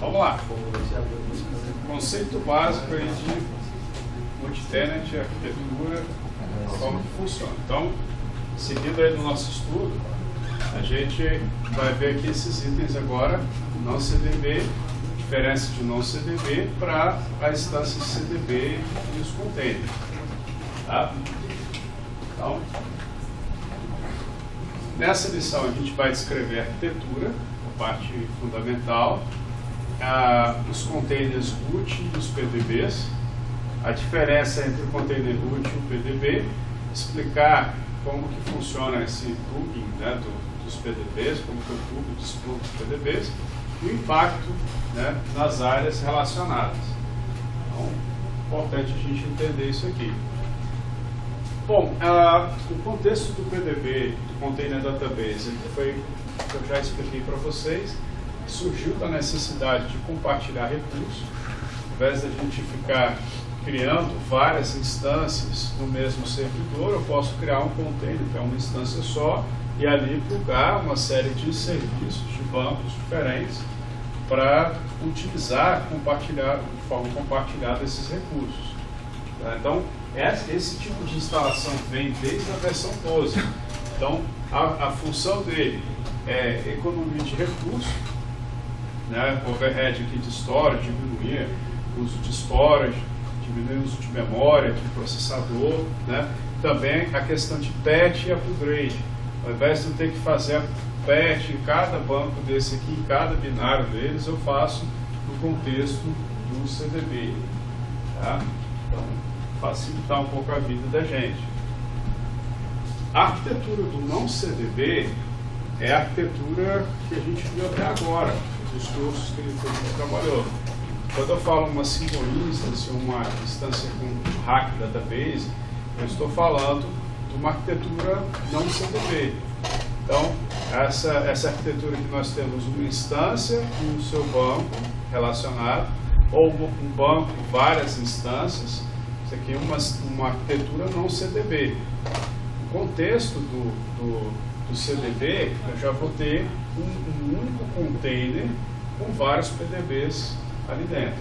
Vamos lá. Conceito básico aí de multitenant, arquitetura, como que funciona. Então, seguindo aí no nosso estudo, a gente vai ver aqui esses itens agora, não CDB, diferença de não CDB para a instância CDB e os containers. Tá? Então, nessa lição a gente vai descrever a arquitetura, a parte fundamental, os containers root e os PDBs, a diferença entre o container root e o PDB, explicar como que funciona esse plugin, né, dos PDBs, como que o plugin despluga os PDBs, e o impacto, né, nas áreas relacionadas. Então, é importante a gente entender isso aqui. Bom, o contexto do PDB, do Container Database, foi o que eu já expliquei para vocês, surgiu da necessidade de compartilhar recursos, ao invés de a gente ficar criando várias instâncias no mesmo servidor, eu posso criar um container, que é uma instância só, e ali plugar uma série de serviços, de bancos diferentes, para utilizar, compartilhar, de forma compartilhada esses recursos. Tá? Então, esse tipo de instalação vem desde a versão 12. Então, a função dele é economia de recursos, né, overhead aqui de storage, diminuir o uso de storage, diminuir o uso de memória, de processador, né? Também a questão de patch e upgrade. Ao invés de eu ter que fazer patch em cada banco desse aqui, em cada binário deles, eu faço no contexto do CDB. Tá? Então, facilitar um pouco a vida da gente. A arquitetura do não CDB é a arquitetura que a gente viu até agora, dos cursos que a gente trabalhou. Quando eu falo uma single instance, uma instância com hack database, eu estou falando de uma arquitetura não CDB. Então, essa arquitetura que nós temos uma instância com o seu banco relacionado, ou um banco com várias instâncias, isso aqui é uma arquitetura não CDB. No contexto do CDB, eu já vou ter um único container com vários PDBs ali dentro.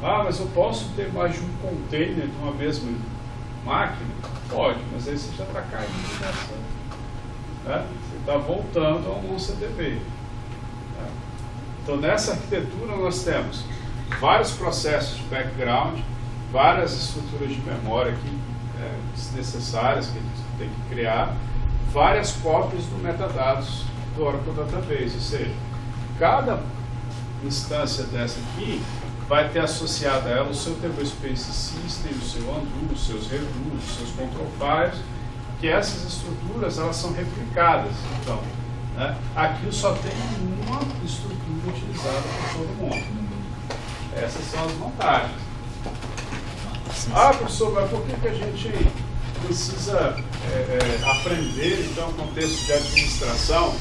Ah, mas eu posso ter mais de um container de uma mesma máquina? Pode, mas aí você já está caindo nessa. Né? Você está voltando ao não CDB. Tá? Então, nessa arquitetura, nós temos vários processos de background, várias estruturas de memória aqui, desnecessárias que a gente tem que criar, várias cópias do metadados do Oracle Database, ou seja, cada instância dessa aqui vai ter associado a ela o seu Table Space System, o seu undo, os seus redo, os seus control files, que essas estruturas elas são replicadas. Então, né, aqui só tem uma estrutura utilizada por todo mundo. Essas são as vantagens. Ah, professor, mas por que a gente precisa aprender então o contexto de administração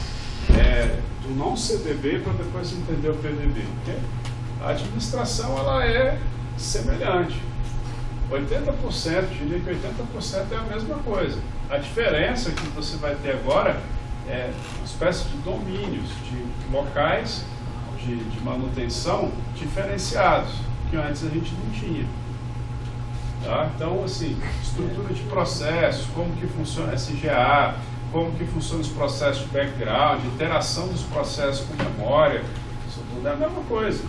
do não CDB para depois entender o PDB? Porque a administração ela é semelhante. 80%, diria que 80% é a mesma coisa. A diferença que você vai ter agora é uma espécie de domínios, de locais de manutenção diferenciados, que antes a gente não tinha. Tá? Então, assim, estrutura de processos, como que funciona SGA, como que funcionam os processos de background, interação dos processos com memória, isso tudo é a mesma coisa.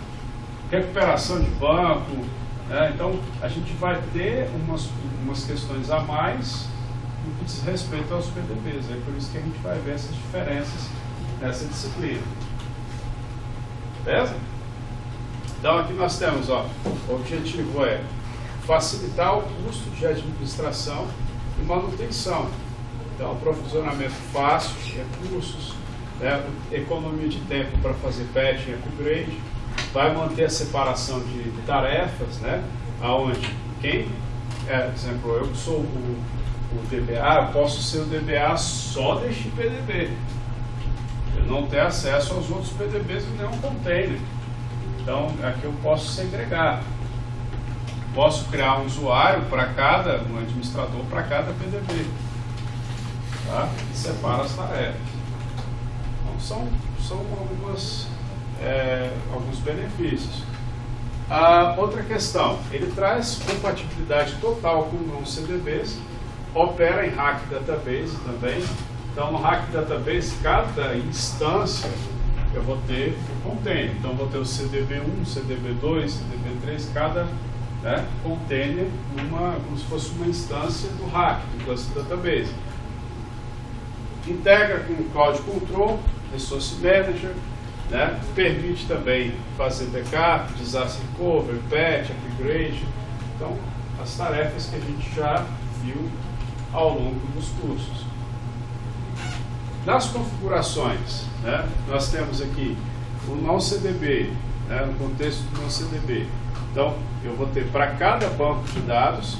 Recuperação de banco, né? Então, a gente vai ter umas questões a mais no que diz respeito aos PDBs. É por isso que a gente vai ver essas diferenças nessa disciplina. Beleza? Então, aqui nós temos, ó, o objetivo é facilitar o custo de administração e manutenção. Então, aprovisionamento fácil de recursos, né, economia de tempo para fazer patch e upgrade, vai manter a separação de tarefas, né, aonde quem, por exemplo, eu que sou o DBA, eu posso ser o DBA só deste PDB. Eu não ter acesso aos outros PDBs em nenhum container. Então, aqui eu posso segregar. Posso criar um usuário para cada, um administrador para cada PDB. Tá? E separa as tarefas. Então, são alguns benefícios. Outra questão, ele traz compatibilidade total com non-CDBs, opera em Hack Database também. Então, no Hack Database, cada instância eu vou ter um container. Então, vou ter o CDB1, CDB2, CDB3, cada container, como se fosse uma instância do Hack, do Cluster Database. Integra com o Cloud Control, Resource Manager, permite também fazer backup, disaster recovery, patch, upgrade. Então, as tarefas que a gente já viu ao longo dos cursos. Nas configurações, nós temos aqui o non-CDB, no contexto do non-CDB. Então, eu vou ter para cada banco de dados,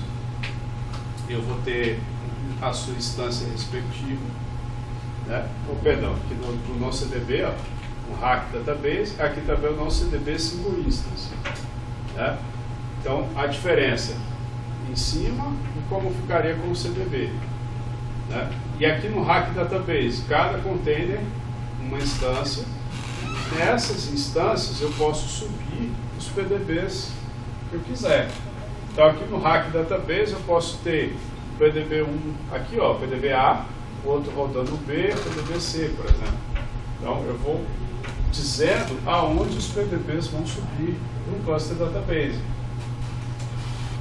eu vou ter a sua instância respectiva, perdão, aqui no non-CDB, o Hack Database, aqui também o non-CDB Single Instance. Então, a diferença em cima e como ficaria com o CDB. E aqui no Hack Database, cada container, uma instância. Nessas instâncias eu posso subir os PDBs que eu quiser. Então aqui no Hack Database eu posso ter o PDB1 aqui, ó, PDB A, o outro rodando o B, PDB C, por exemplo. Então eu vou dizendo aonde os PDBs vão subir no Cluster Database.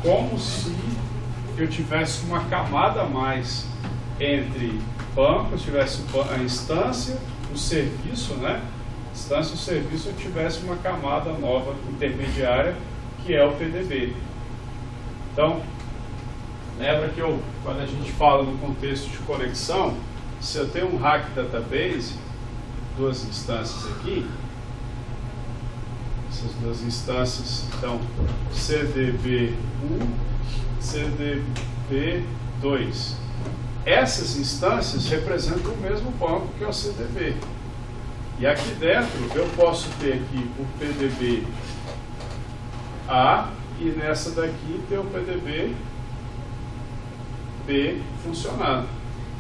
Como se eu tivesse uma camada a mais entre bancos, tivesse a instância, o serviço, instância e o serviço, eu tivesse uma camada nova intermediária, que é o PDB. Então, lembra que quando a gente fala no contexto de conexão, se eu tenho um Hack Database, duas instâncias aqui, essas duas instâncias, então, CDB1, CDB2. Essas instâncias representam o mesmo banco que é o CDB. E aqui dentro eu posso ter aqui o PDB A e nessa daqui ter o PDB B funcionando.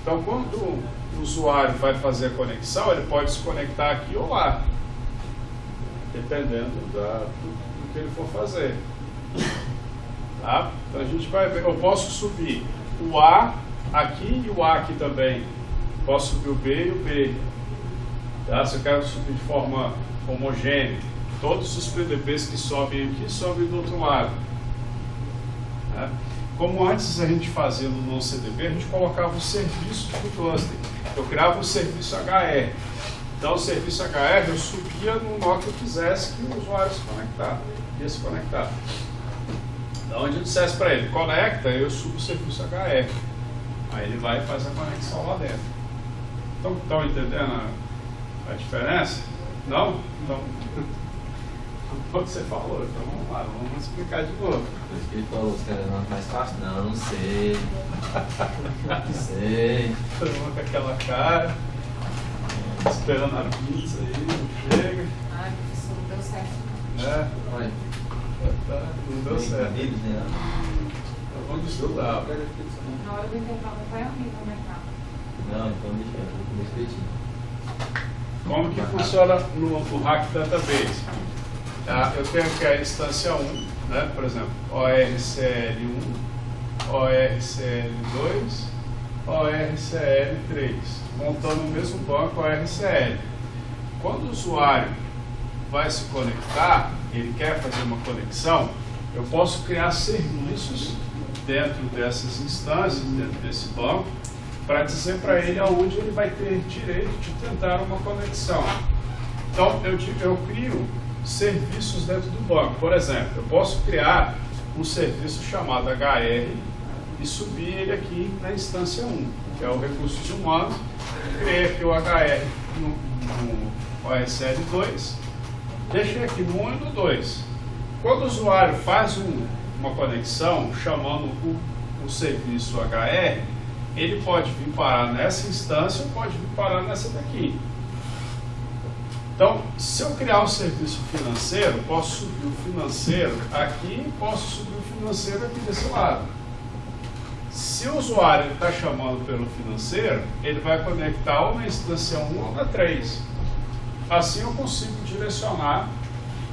Então, quando o usuário vai fazer a conexão, ele pode se conectar aqui ou lá, dependendo do que ele for fazer. Então a gente vai ver, eu posso subir o A aqui e o A aqui também. Posso subir o B e o B. Se eu quero subir de forma homogênea, todos os PDBs que sobem aqui, sobem do outro lado. Como antes a gente fazia no non-CDB, a gente colocava os serviços do cluster. Eu criava um serviço HR. Então o serviço HR eu subia no nó que eu quisesse que o usuário ia se conectar. Então, onde eu dissesse para ele, conecta, eu subo o serviço HR. Aí ele vai e faz a conexão lá dentro. Então, estão entendendo a diferença? Não? Então, o que você falou, então vamos lá, vamos explicar de novo. Acho que ele falou, os caras não é mais fácil, não sei. Não sei. Todo mundo com aquela cara, esperando a pizza aí, não chega. Ai, professor, não deu certo. Olha. Não deu certo. Vamos estudar. Na hora do intervalo vai horrível, né, cara? Não, então deixa eu respeitinho. Como que funciona no Hack Database? Eu tenho aqui a instância 1, por exemplo, ORCL1, ORCL2, ORCL3, montando o mesmo banco ORCL. Quando o usuário vai se conectar, ele quer fazer uma conexão, eu posso criar serviços dentro dessas instâncias, dentro desse banco, para dizer para ele aonde ele vai ter direito de tentar uma conexão. Então, eu crio serviços dentro do banco. Por exemplo, eu posso criar um serviço chamado HR e subir ele aqui na instância 1, que é o Recursos Humanos. Criei aqui o HR no OSL2, deixei aqui no 1 e no 2. Quando o usuário faz uma conexão chamando o serviço HR, ele pode vir parar nessa instância ou pode vir parar nessa daqui. Então, se eu criar um serviço financeiro, posso subir o financeiro aqui e posso subir o financeiro aqui desse lado. Se o usuário está chamando pelo financeiro, ele vai conectar ou na instância 1 ou na 3. assim eu consigo direcionar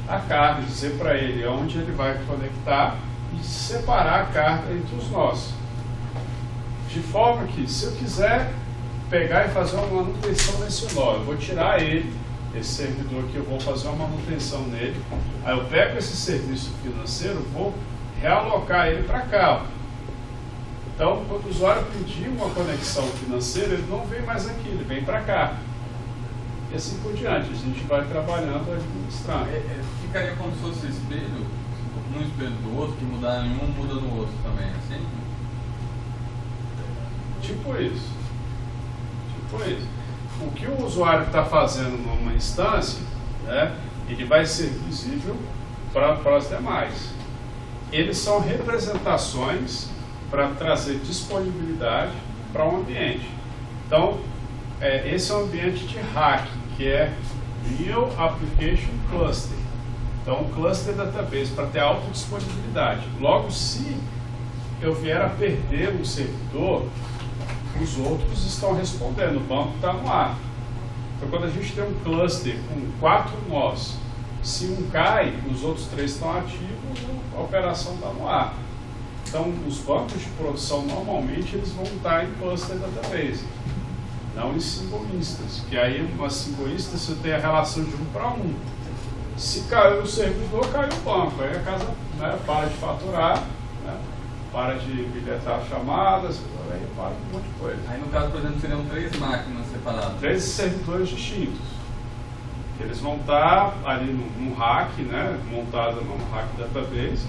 a carga, dizer para ele onde ele vai conectar e separar a carga entre os nós. De forma que, se eu quiser pegar e fazer uma manutenção nesse nó, eu vou tirar ele, esse servidor aqui, eu vou fazer uma manutenção nele, aí eu pego esse serviço financeiro, vou realocar ele para cá. Então, quando o usuário pedir uma conexão financeira, ele não vem mais aqui, ele vem para cá. E assim por diante, a gente vai trabalhando, administrando. Ficaria como se fosse espelho, um espelho do outro, que mudar em um, muda no outro também, assim? Tipo isso. Tipo isso. O que o usuário está fazendo numa instância, né, ele vai ser visível para as demais. Eles são representações para trazer disponibilidade para um ambiente. Então, esse é um ambiente de RAC, que é Real Application Cluster. Então, um cluster database para ter alta disponibilidade. Logo, se eu vier a perder um servidor, os outros estão respondendo, o banco está no ar. Então, quando a gente tem um cluster com 4 nós, se um cai, os outros 3 estão ativos, a operação está no ar. Então, os bancos de produção, normalmente, eles vão estar em cluster database, não em single instance, que aí uma single instance você tem a relação de 1 para 1. Se caiu o servidor, caiu o banco, aí a casa, né, para de faturar, né, para de bilhetar chamadas, aí para um monte de coisa. Aí no caso, por exemplo, seriam 3 máquinas separadas. 3 servidores distintos. Eles vão estar ali num rack, né, montado num rack database,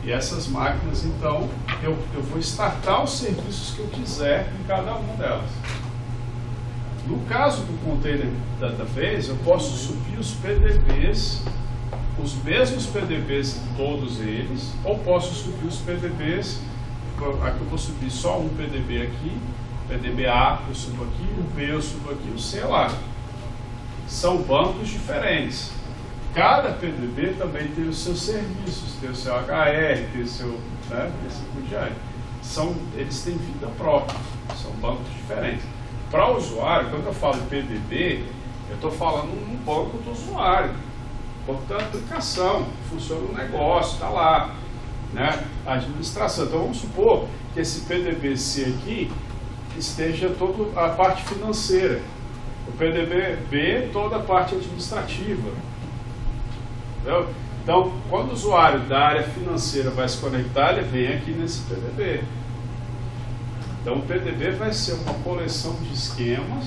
e essas máquinas, então, eu vou startar os serviços que eu quiser em cada uma delas. No caso do Container Database, eu posso subir os PDBs, os mesmos PDBs todos eles, ou posso subir os PDBs, aqui eu vou subir só um PDB aqui, PDB A eu subo aqui, o B eu subo aqui, o C lá. São bancos diferentes. Cada PDB também tem os seus serviços, tem o seu HR, tem o seu, né, assim por diante. Eles têm vida própria, são bancos diferentes. Para o usuário, quando eu falo PDB, eu estou falando num banco do usuário, banco da aplicação, funciona o negócio, está lá, né, a administração. Então vamos supor que esse PDB-C aqui esteja toda a parte financeira, o PDB-B toda a parte administrativa. Entendeu? Então, quando o usuário da área financeira vai se conectar, ele vem aqui nesse PDB. Então, o PDB vai ser uma coleção de esquemas,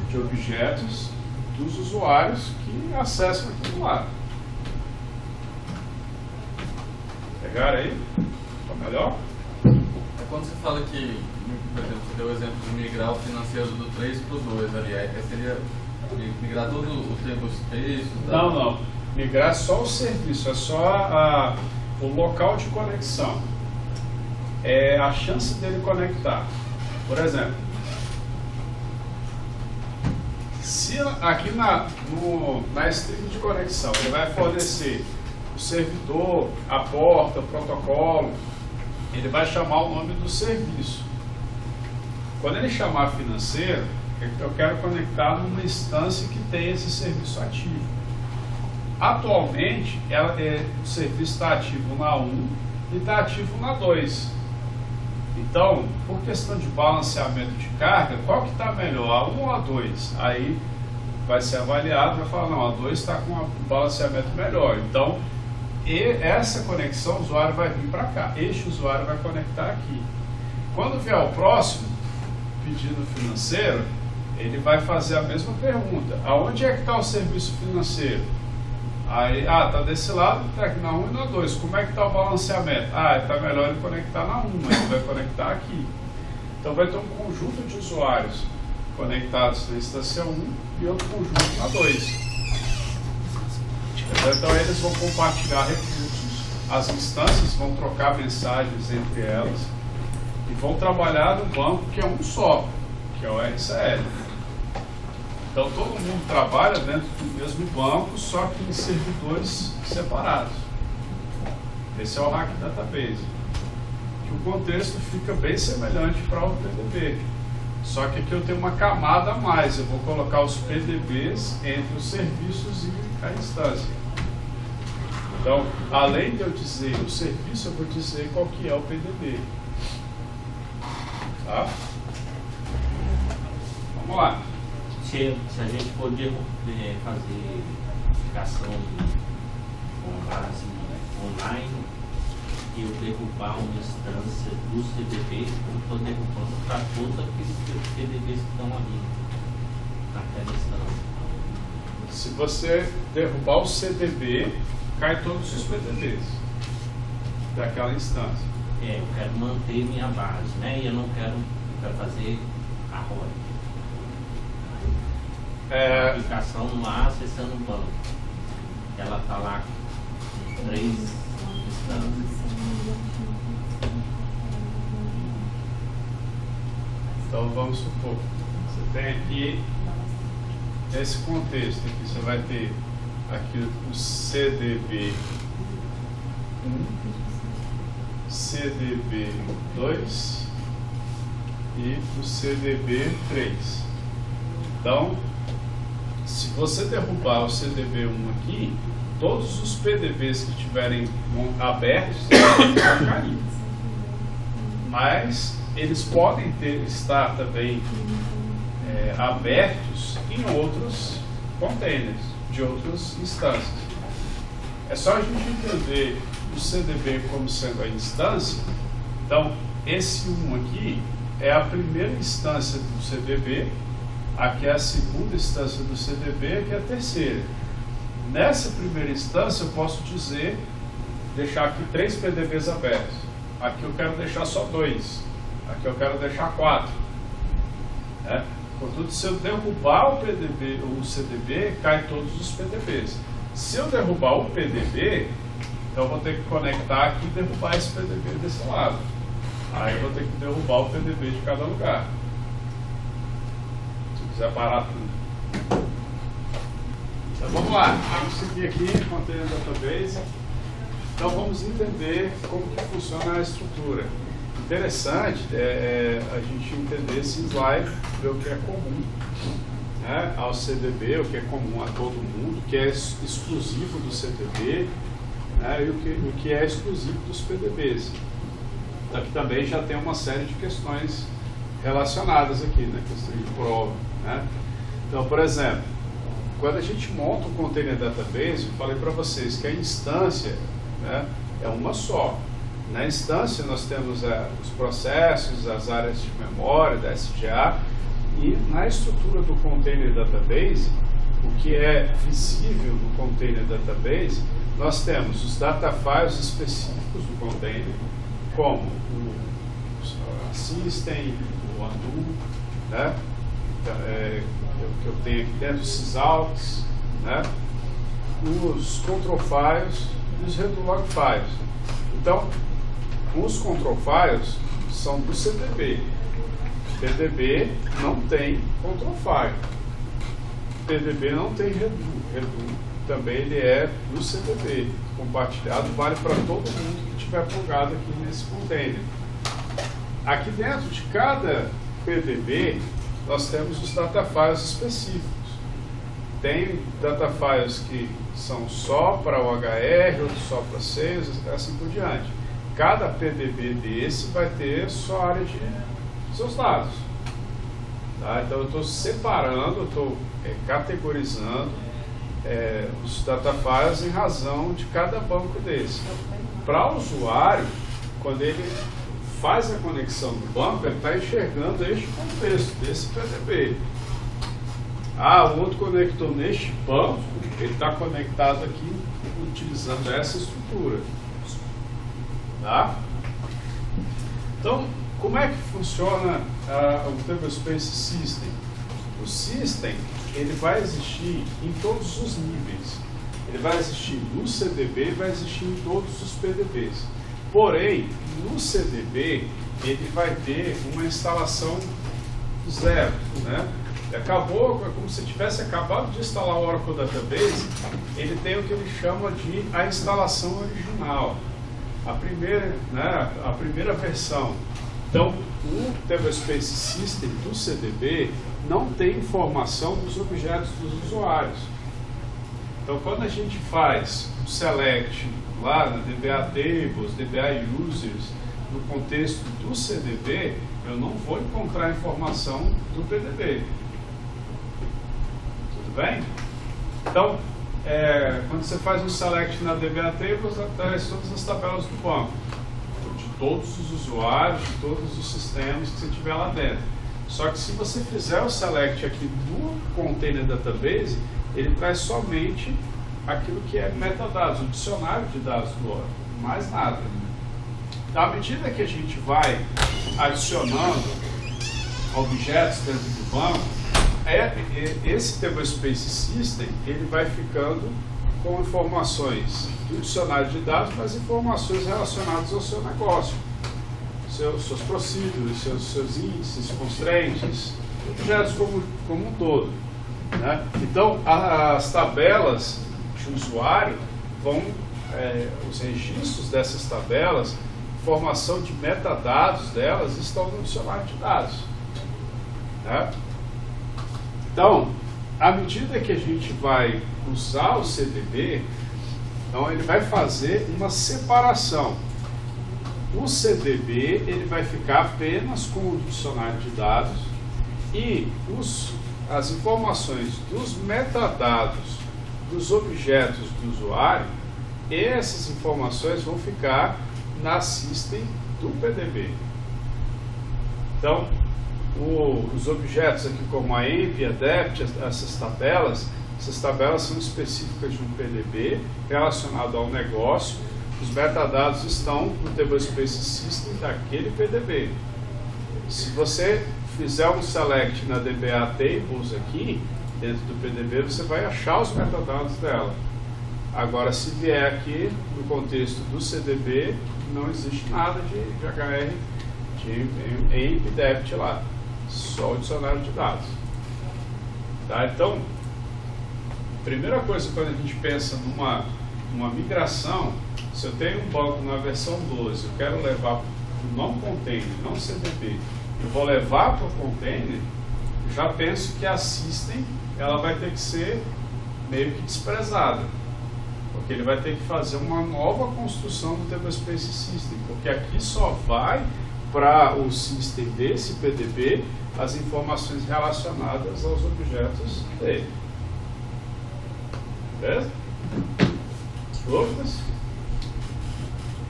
de objetos dos usuários que acessam aquilo lá. Pegaram aí? Está melhor? É quando você fala que, por exemplo, você deu o exemplo de migrar o financeiro do 3 para o 2 ali, seria migrar todo o tablespace? Não. Migrar só o serviço, é só o local de conexão. É a chance dele conectar. Por exemplo, se aqui na string de conexão ele vai fornecer o servidor, a porta, o protocolo, ele vai chamar o nome do serviço. Quando ele chamar financeiro, eu quero conectar numa instância que tem esse serviço ativo. Atualmente, o serviço está ativo na 1 e está ativo na 2. Então, por questão de balanceamento de carga, qual que está melhor, a 1 ou a 2? Aí vai ser avaliado, vai falar, não, a 2 está com um balanceamento melhor. Então, essa conexão, o usuário vai vir para cá, este usuário vai conectar aqui. Quando vier o próximo pedido financeiro, ele vai fazer a mesma pergunta. Aonde é que está o serviço financeiro? Aí, está desse lado, está aqui na 1 e na 2. Como é que está o balanceamento? Está melhor ele conectar na 1, mas ele vai conectar aqui. Então vai ter um conjunto de usuários conectados na instância 1 e outro conjunto na 2. Então eles vão compartilhar recursos. As instâncias vão trocar mensagens entre elas e vão trabalhar no banco que é um só, que é o RCL. Então todo mundo trabalha dentro do mesmo banco, só que em servidores separados. Esse é o Rack Database. Que o contexto fica bem semelhante para o PDB. Só que aqui eu tenho uma camada a mais, eu vou colocar os PDBs entre os serviços e a instância. Então, além de eu dizer o serviço, eu vou dizer qual que é o PDB. Tá? Vamos lá. Se a gente for fazer notificação com base online e eu derrubar uma instância do CDB, eu estou derrubando para todos aqueles CDBs que estão ali naquela instância. Se você derrubar o CDB, cai todos os PDBs daquela instância. Eu quero manter minha base, né? E eu quero fazer a roda. A aplicação no ar acessando o banco. Ela está lá com 3 instâncias. Então vamos supor, você tem aqui esse contexto aqui, você vai ter aqui o CDB 1, CDB 2 e o CDB 3. Então, se você derrubar o CDB 1 aqui, todos os PDBs que estiverem abertos vão cair. Mas eles podem estar também abertos em outros containers, de outras instâncias. É só a gente entender o CDB como sendo a instância. Então, esse 1 aqui é a primeira instância do CDB, aqui é a segunda instância do CDB, aqui é a terceira. Nessa primeira instância, eu posso deixar aqui 3 PDBs abertos. Aqui eu quero deixar só 2. Aqui eu quero deixar 4. Contudo, se eu derrubar o CDB, cai todos os PDBs. Se eu derrubar o PDB, então eu vou ter que conectar aqui e derrubar esse PDB desse lado. Aí eu vou ter que derrubar o PDB de cada lugar. Se quiser parar tudo. Então vamos lá. Vamos seguir aqui, Container Database. Então vamos entender como que funciona a estrutura. Interessante a gente entender esse slide, ver o que é comum, né, ao CDB, o que é comum a todo mundo, o que é exclusivo do CDB, né, e o que é exclusivo dos PDBs. Aqui também já tem uma série de questões relacionadas aqui, né, questão de prova. Né? Então, por exemplo, quando a gente monta um Container Database, eu falei para vocês que a instância, né, é uma só. Na instância nós temos os processos, as áreas de memória da SGA, e na estrutura do Container Database, o que é visível no Container Database, nós temos os data files específicos do container, como o System, o Undo, né? Que eu tenho aqui dentro, os sysalts, né? Os control files e os redo log files. Então, os control files são do CDB. PDB não tem control file. PDB não tem redo. Redo também ele é do CDB. Compartilhado, vale para todo mundo que estiver plugado aqui nesse container. Aqui dentro de cada PDB, nós temos os data files específicos. Tem data files que são só para o HR, outros só para sales, assim por diante. Cada PDB desse vai ter sua área de seus dados. Tá? Então eu estou separando, eu estou categorizando os data files em razão de cada banco desse. Para o usuário, quando ele faz a conexão do banco, ele está enxergando este contexto desse PDB. O outro conectou neste banco, ele está conectado aqui utilizando essa estrutura. Tá? Então, como é que funciona o Tablespace System? O System, ele vai existir em todos os níveis. Ele vai existir no CDB e vai existir em todos os PDBs. Porém, no CDB, ele vai ter uma instalação zero, né? Acabou, como se tivesse acabado de instalar o Oracle Database, ele tem o que ele chama de a instalação original. A primeira versão Então, o Tablespace System do CDB não tem informação dos objetos dos usuários. Então, quando a gente faz o select lá na DBA Tables, DBA Users, no contexto do CDB, eu não vou encontrar informação do PDB. Tudo bem? Então, quando você faz um select na DBA Tables, traz todas as tabelas do banco, de todos os usuários, de todos os sistemas que você tiver lá dentro. Só que se você fizer o select aqui do Container Database, ele traz somente aquilo que é metadados, o dicionário de dados do Oracle, mais nada. À medida que a gente vai adicionando objetos dentro do banco, esse Tablespace System ele vai ficando com informações do dicionário de dados, mas informações relacionadas ao seu negócio, seus procedures, seus índices, constraints, objetos como um todo, né? Então, as tabelas de usuário vão, os registros dessas tabelas, informação de metadados delas estão no dicionário de dados, né? Então, à medida que a gente vai usar o CDB, então ele vai fazer uma separação. O CDB ele vai ficar apenas com o dicionário de dados e as informações dos metadados dos objetos do usuário, essas informações vão ficar na system do PDB. Então, os objetos aqui como a EMP e a DEPT, essas tabelas são específicas de um PDB relacionado ao negócio. Os metadados estão no Tablespace System daquele PDB. Se você fizer um select na DBA Tables aqui, dentro do PDB, você vai achar os metadados dela. Agora, se vier aqui no contexto do CDB, não existe nada de HR, de EMP e DEPT lá. Só o dicionário de dados. Tá? Então, primeira coisa quando a gente pensa numa migração, se eu tenho um banco na versão 12, eu quero levar para o non-container, não CDB, eu vou levar para o container, já penso que a system ela vai ter que ser meio que desprezada, porque ele vai ter que fazer uma nova construção do Tablespace System, porque aqui só vai para o system desse PDB as informações relacionadas aos objetos dele. Beleza? Dúvidas?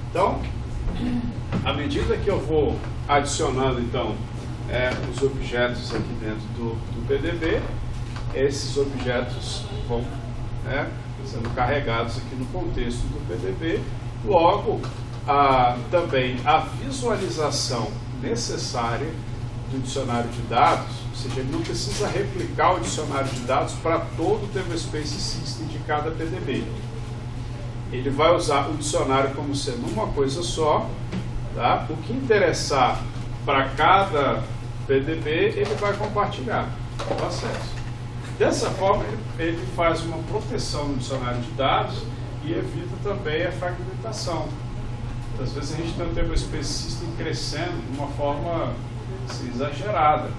Então, à medida que eu vou adicionando então os objetos aqui dentro do PDB, esses objetos vão sendo carregados aqui no contexto do PDB. Logo, também a visualização necessária do dicionário de dados, ou seja, ele não precisa replicar o dicionário de dados para todo o Tablespace System de cada PDB. Ele vai usar o dicionário como sendo uma coisa só, tá? O que interessar para cada PDB, ele vai compartilhar o acesso. Dessa forma, ele faz uma proteção no dicionário de dados e evita também a fragmentação. Às vezes a gente tem o Tablespace System crescendo de uma forma assim, exagerada.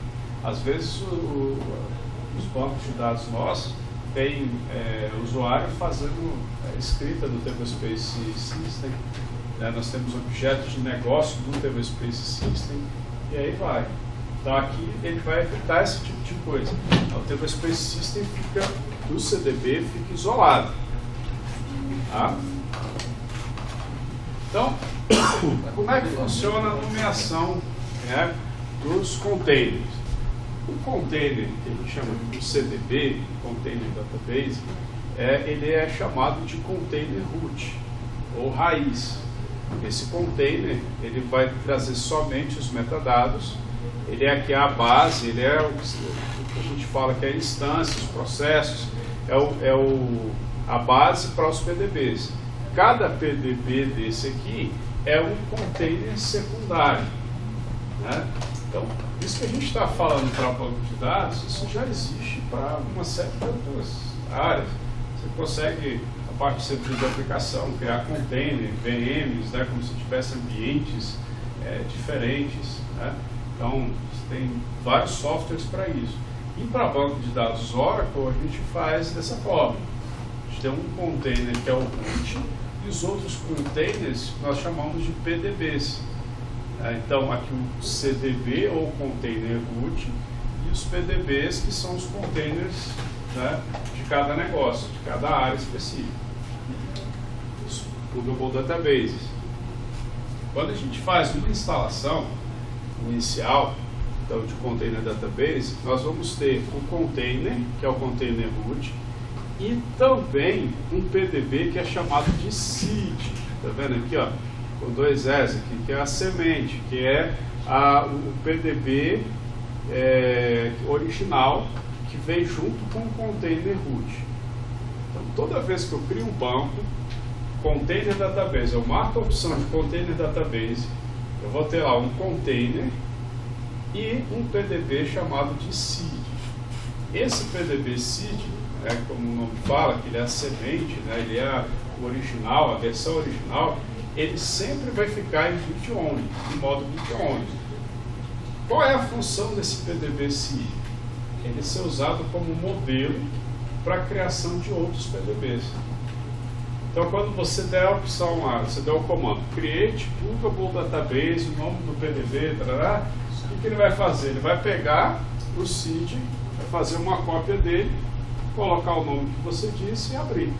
Às vezes os bancos de dados nossos têm usuário fazendo escrita do Tablespace System, né? Nós temos objetos de negócio do Tablespace System e aí vai. Então aqui ele vai evitar esse tipo de coisa. Então, o Tablespace System do CDB fica isolado. Tá? Então, como é que funciona a nomeação dos containers? O container, que a gente chama de CDB, Container Database, ele é chamado de container root, ou raiz. Esse container ele vai trazer somente os metadados, ele é aqui a base, ele é o que a gente fala que é instâncias, processos, a base para os PDBs. Cada PDB desse aqui é um container secundário, né? Então, isso que a gente está falando para o banco de dados, isso já existe para uma série de outras áreas. Você consegue, a parte de serviço de aplicação, criar container, VMs, né, como se tivesse ambientes diferentes, né? Então, tem vários softwares para isso. E para banco de dados Oracle, a gente faz dessa forma. A gente tem um container que é o root, e os outros containers nós chamamos de PDBs. Então, aqui o CDB ou container root e os PDBs, que são os containers, né, de cada negócio, de cada área específica. Os Pluggable Databases. Quando a gente faz uma instalação inicial, então, de container database, nós vamos ter um container, que é o container root, e também um PDB que é chamado de seed. Está vendo aqui, ó, com 2 S aqui, que é a semente, que é o PDB original, que vem junto com o container root. Então, toda vez que eu crio um banco, container database, eu marco a opção de container database, eu vou ter lá um container e um PDB chamado de seed. Esse PDB seed, como o nome fala, que ele é a semente, né, ele é o original, a versão original, ele sempre vai ficar em bit only, em modo bit only. Qual é a função desse PDB seed? Ele ser usado como modelo para a criação de outros PDBs. Então, quando você der a opção lá, você der o comando create pluggable database, o nome do PDB, tarará, o que ele vai fazer? Ele vai pegar o seed, vai fazer uma cópia dele, colocar o nome que você disse e abrir.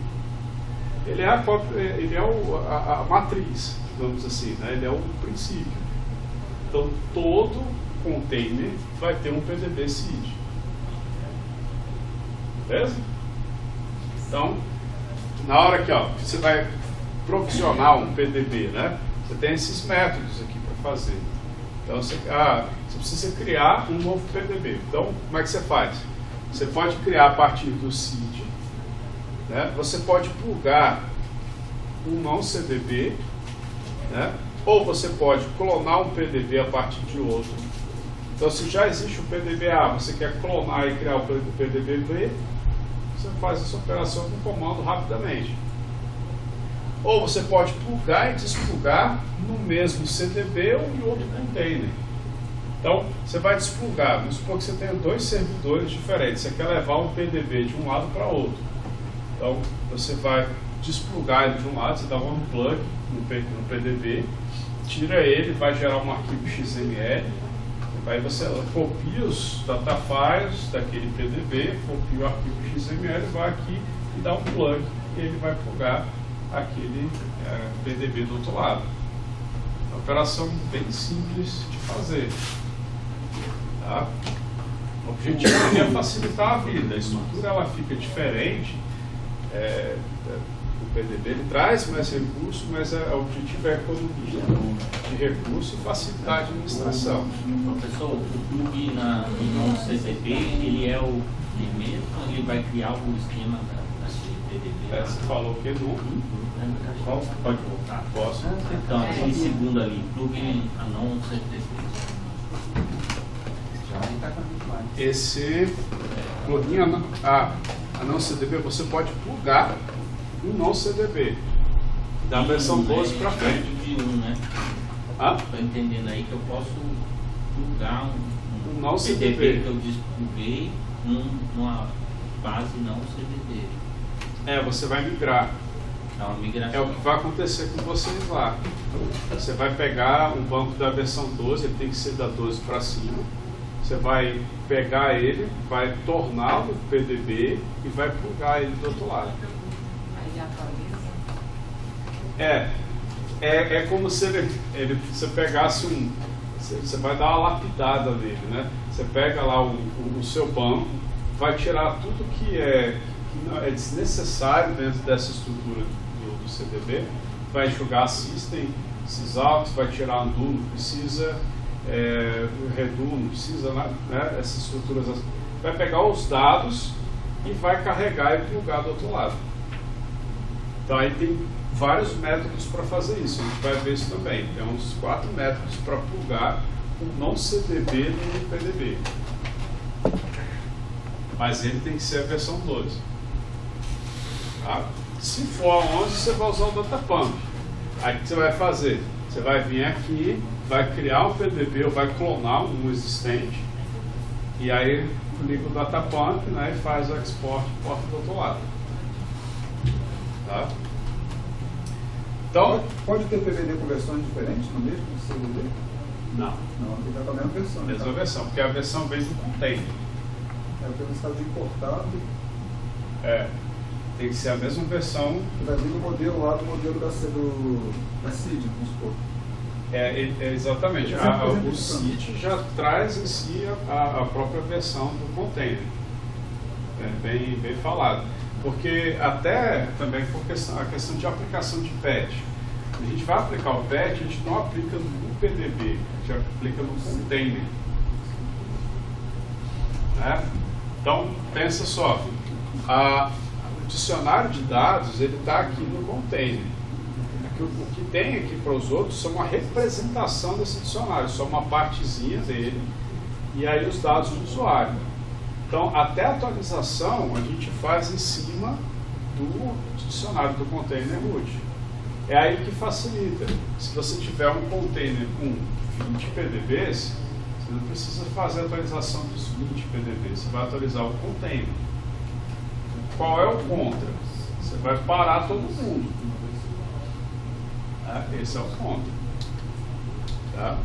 Ele é a matriz, digamos assim, né? Ele é o princípio. Então, todo container vai ter um PDB seed. Beleza? Então, na hora que você vai provisionar um PDB, né? Você tem esses métodos aqui para fazer. Então, você precisa criar um novo PDB. Então, como é que você faz? Você pode criar a partir do seed, né? Você pode plugar um não CDB, né? Ou você pode clonar um PDB a partir de outro. Então, se já existe um PDB A, você quer clonar e criar o PDB B, você faz essa operação com comando rapidamente. Ou você pode plugar e desplugar no mesmo CDB ou em outro container. Então, você vai desplugar. Vamos supor que você tenha 2 servidores diferentes. Você quer levar um PDB de um lado para outro. Então, você vai desplugar ele de um lado, você dá um unplug no PDB, tira ele, vai gerar um arquivo XML. Aí você copia os data files daquele PDB, copia o arquivo XML, vai aqui e dá um plug e ele vai plugar aquele PDB do outro lado. Uma operação bem simples de fazer. Tá? O objetivo é facilitar a vida. A estrutura ela fica diferente. O PDB ele traz mais recursos, mas o objetivo é a economia de recursos e facilitar a administração. Professor, o plug no CDB, ele é o mesmo, ele vai criar o esquema daquele PDB? Você falou que não. Pode voltar? Posso. Então, aquele segundo ali, plug a não CDB. Esse plugin a não CDB, você pode plugar um não CDB da versão 12 para frente. De né? Estou entendendo aí que eu posso plugar um não PDB CDB que eu despluguei numa base não CDB. Você vai migrar. É uma migração. É o que vai acontecer com vocês lá. Você vai pegar um banco da versão 12, ele tem que ser da 12 para cima. Você vai pegar ele, vai torná-lo PDB e vai plugar ele do outro lado. Aí atualiza. É como se você pegasse você vai dar uma lapidada nele, né? Você pega lá o seu banco, vai tirar tudo que é desnecessário dentro dessa estrutura do CDB, vai jogar system, sysalts, vai tirar undo, não precisa, redo, não precisa, né? Essas estruturas, vai pegar os dados e vai carregar e plugar do outro lado. Então aí tem vários métodos para fazer isso, a gente vai ver isso também. Tem uns 4 métodos para plugar um não CDB no PDB. Mas ele tem que ser a versão 12. Tá? Se for a 11, você vai usar o Datapump. Aí o que você vai fazer? Você vai vir aqui, vai criar um PDB ou vai clonar um existente, e aí liga o datapump, né, e faz o export e porta do outro lado. Tá? Então, pode ter PVD com versões diferentes no mesmo CDB? não. Não, tem que estar com a mesma versão. Mesma então. versão, porque a versão vem do container. É o que eu estava de importado, Tem que ser a mesma versão. que vai vir do modelo lá, do modelo da CID, vamos supor. Exatamente. O CID já traz em si a própria versão do container. É bem falado. Porque até também por a questão de aplicação de patch. A gente vai aplicar o patch, a gente não aplica no PDB, a gente aplica no container. Né? Então, pensa só. O dicionário de dados ele está aqui no container. O que tem aqui para os outros são uma representação desse dicionário, só uma partezinha dele, e aí os dados do usuário. Então, até a atualização a gente faz em cima do dicionário do container root. É aí que facilita. Se você tiver um container com 20 PDBs, você não precisa fazer a atualização dos 20 PDBs, você vai atualizar o container. Qual é o contra? Você vai parar todo mundo. Esse é o contra. Tá?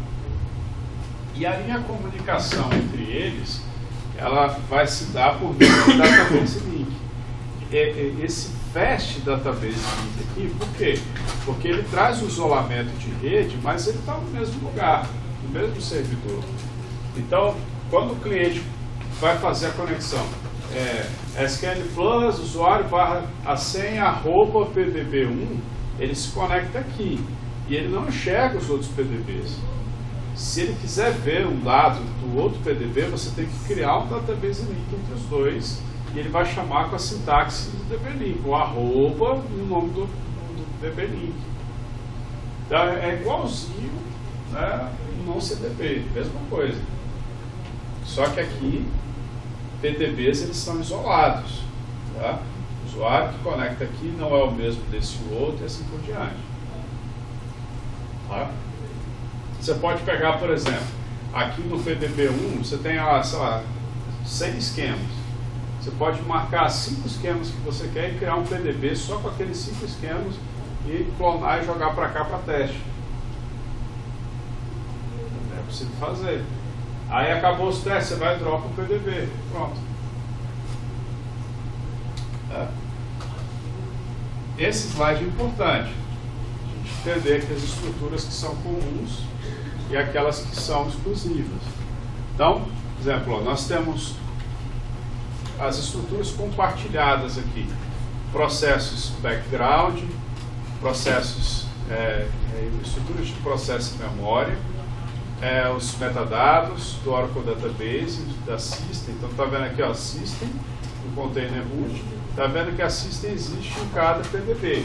E a minha comunicação entre eles, ela vai se dar por meio do database link. Esse fast database link aqui, por quê? Porque ele traz o isolamento de rede, mas ele está no mesmo lugar, no mesmo servidor. Então, quando o cliente vai fazer a conexão, SQL Plus, usuário / a senha @ PDB1, ele se conecta aqui e ele não enxerga os outros PDBs. Se ele quiser ver um dado do outro PDB, você tem que criar um database link entre os dois e ele vai chamar com a sintaxe do DB-Link, o arroba e o nome do DB-Link. Então, é igualzinho, né, no CDB, mesma coisa. Só que aqui, PDBs eles são isolados. Tá? O usuário que conecta aqui não é o mesmo desse outro e assim por diante. Tá? Você pode pegar, por exemplo, aqui no PDB1 você tem, sei lá, 100 esquemas. Você pode marcar 5 esquemas que você quer e criar um PDB só com aqueles 5 esquemas e clonar e jogar para cá para teste. É possível fazer. Aí acabou os testes, você vai e dropa o PDB. Pronto. Esse slide é importante. A gente entender que as estruturas que são comuns e aquelas que são exclusivas. Então, por exemplo, nós temos as estruturas compartilhadas aqui. Processos background, processos, estruturas de processo e memória, os metadados do Oracle Database, da System. Então, está vendo aqui, ó, System, o container root. Está vendo que a System existe em cada PDB.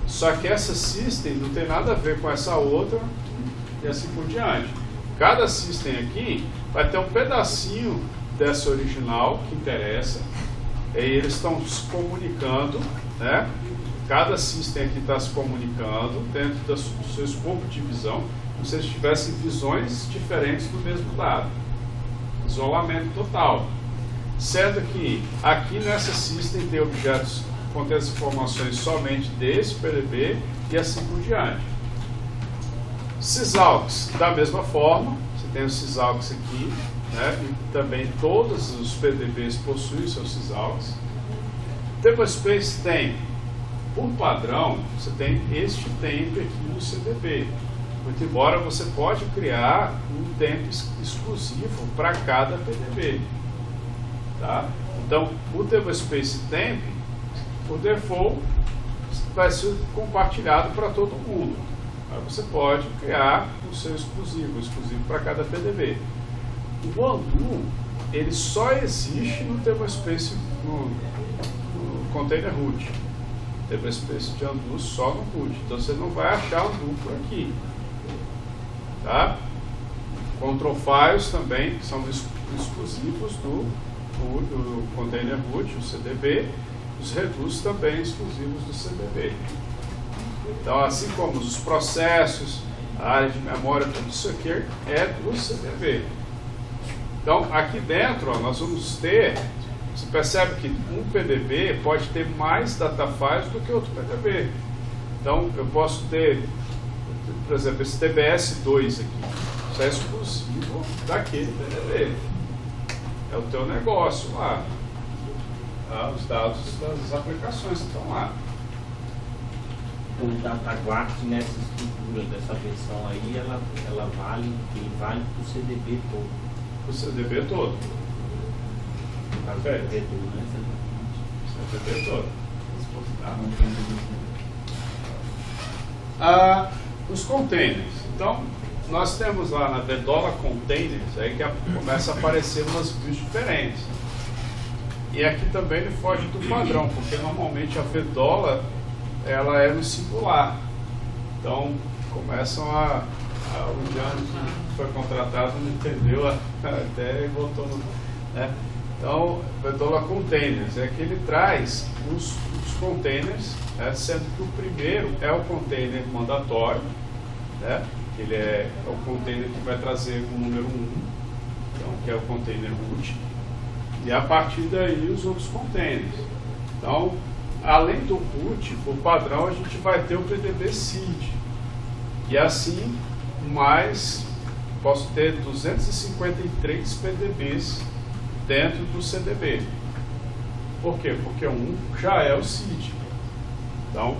Só que essa System não tem nada a ver com essa outra e assim por diante. Cada System aqui vai ter um pedacinho dessa original que interessa. E eles estão se comunicando, né? Cada System aqui está se comunicando dentro do seu escopo de visão, como se eles tivessem visões diferentes do mesmo dado. Isolamento total. Sendo que aqui nessa System tem objetos que contêm as informações somente desse PDB e assim por diante. Sysalks, da mesma forma, você tem o Sysalks aqui, né, e também todos os PDBs possuem seus Sysalks. Tablespace tem, por padrão, você tem este tempo aqui no CDB. Muito embora você pode criar um tempo exclusivo para cada PDB. Tá? Então, o Tablespace Temp, por default, vai ser compartilhado para todo mundo. Aí você pode criar o seu exclusivo para cada PDB. O undo, ele só existe no Tablespace, no container root. Tablespace de undo só no root. Então você não vai achar undo por aqui. Tá? Control files também são exclusivos do container root, o CDB. Os redutos também exclusivos do CDB. Então, assim como os processos a área de memória, tudo isso aqui é do CDB. Então, aqui dentro, ó, nós vamos ter, você percebe que um PDB pode ter mais data files do que outro PDB. Então, eu posso ter, por exemplo, esse TBS2 aqui, isso é exclusivo daquele PDB. É o teu negócio lá. Tá? Os dados das aplicações que estão lá. O DataGuard nessa estrutura dessa versão aí, ela vale para o CDB todo. O CDB todo. Para o CDB todo, né? CDB todo. Os containers. Então, nós temos lá na Vedola Containers, aí que começa a aparecer umas views diferentes. E aqui também ele foge do padrão, porque normalmente a Vedola ela é no singular. Então, começam o Jean que foi contratado não entendeu, até botou no... Né? Então, Vedola Containers é que ele traz os containers, né? Sendo que o primeiro é o container mandatório, né? Ele é o container que vai trazer o número 1, então, que é o container root, e a partir daí os outros containers. Então, além do root, por padrão, a gente vai ter o PDB seed, e assim, mais, posso ter 253 PDBs dentro do CDB. Por quê? Porque um já é o seed. Então,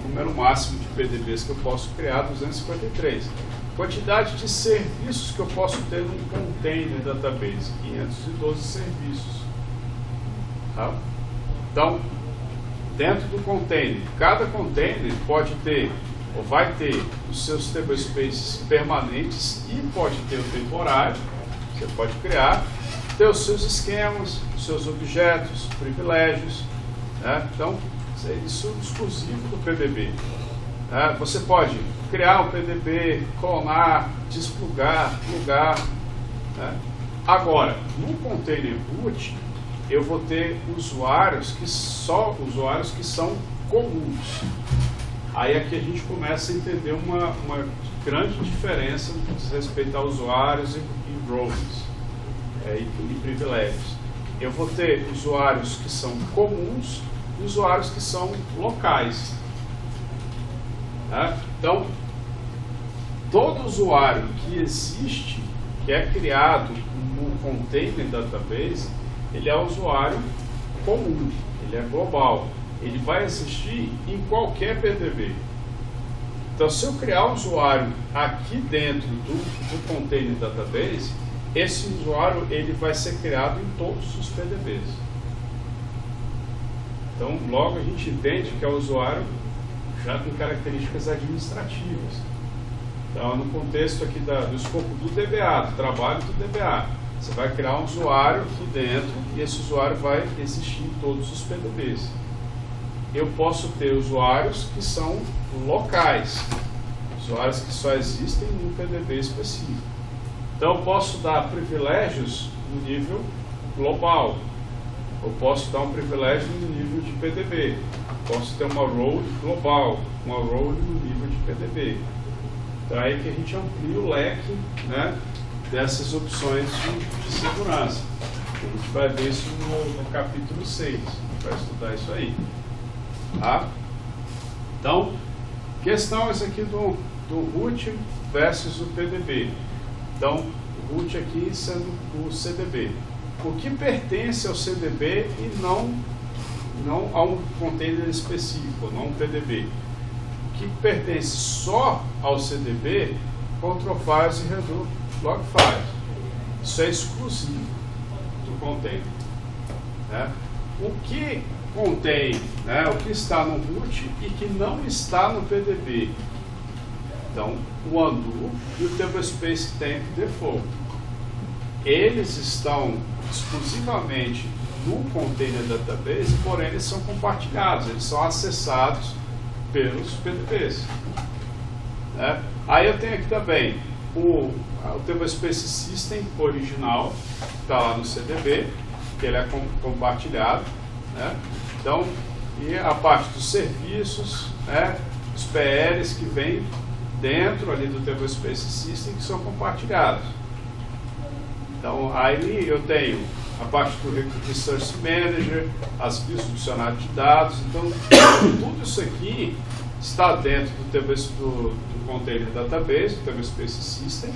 o número máximo de PDBs que eu posso criar, 253. Quantidade de serviços que eu posso ter num container database, 512 serviços. Tá? Então, dentro do container, cada container pode ter, ou vai ter, os seus tablespaces permanentes e pode ter o temporário, você pode criar, ter os seus esquemas, os seus objetos, privilégios, né? Então, isso é exclusivo do PDB. Você pode criar um PDB, clonar, desplugar, plugar. Né? Agora, no container root, eu vou ter usuários que são comuns. Aí aqui a gente começa a entender uma grande diferença no que diz respeito a usuários e roles, e privilégios. Eu vou ter usuários que são comuns e usuários que são locais. Tá? Então, todo usuário que existe, que é criado no container database, ele é um usuário comum, ele é global. Ele vai existir em qualquer PDB. Então, se eu criar um usuário aqui dentro do container database, esse usuário ele vai ser criado em todos os PDBs. Então, logo a gente entende que é um usuário já com características administrativas. Então, no contexto aqui do escopo do DBA, do trabalho do DBA, você vai criar um usuário aqui dentro e esse usuário vai existir em todos os PDBs. Eu posso ter usuários que são locais, usuários que só existem no PDB específico. Então, eu posso dar privilégios no nível global. Eu posso dar um privilégio no nível de PDB. Posso ter uma role global, uma role no nível de PDB. Então, é aí que a gente amplia o leque, né, dessas opções de segurança. A gente vai ver isso no capítulo 6. A gente vai estudar isso aí. Tá? Então, questão essa aqui do root versus o PDB. Então, o root aqui sendo o CDB. O que pertence ao CDB e não a um container específico, não um PDB. O que pertence só ao CDB, control files e redo log files. Isso é exclusivo do container. Né? O que contém, né, o que está no root e que não está no PDB. Então, o undo e o tablespace temp default. Eles estão exclusivamente no container database, porém eles são compartilhados, eles são acessados pelos PDBs. Né? Aí eu tenho aqui também o tablespace system original, que está lá no CDB, que ele é compartilhado. Né? Então, e a parte dos serviços, né? os PLs que vêm dentro ali do Tablespace System que são compartilhados. Então, aí eu tenho a parte do Resource Manager, as vias do dicionário de dados. Então, tudo isso aqui está dentro do Container Database, do Tablespace System,